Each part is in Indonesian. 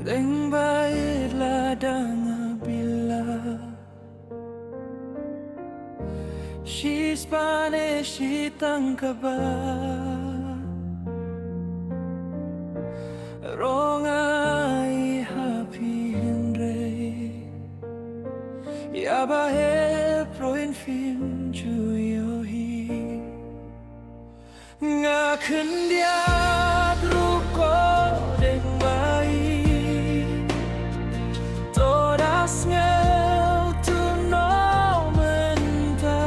Deng baiklah dengan bila si Spanish si tangkaba rongai happy Henry ya bahe proin film juyohi ngaken dia ruko deng bai todas sngew tu no menta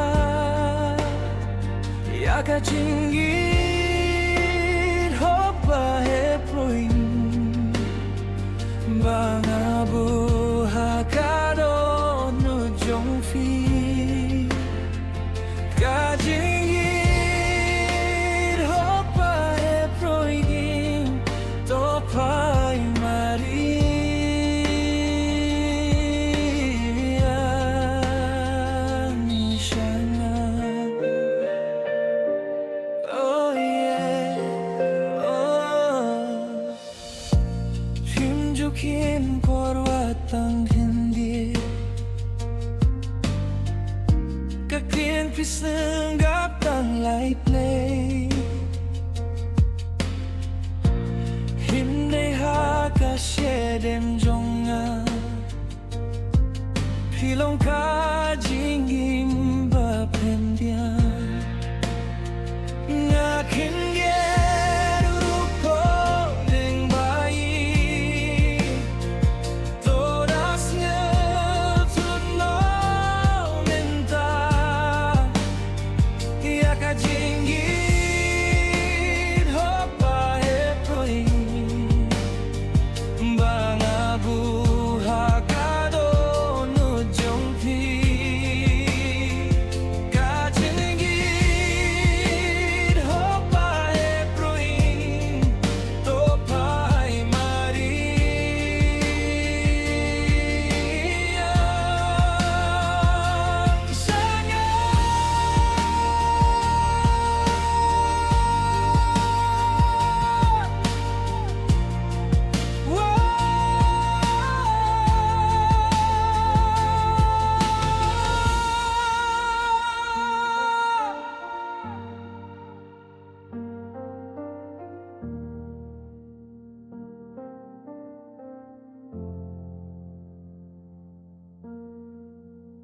ya ka jinggit hopa he proin banga buha kado nu jong fi ka jinggit hopa he proin to pai Maria nishana oh yeah oh tunjukin perwatang hindi kakien pisenggap tang light play hindi haka syedem jonga pilong ka jingim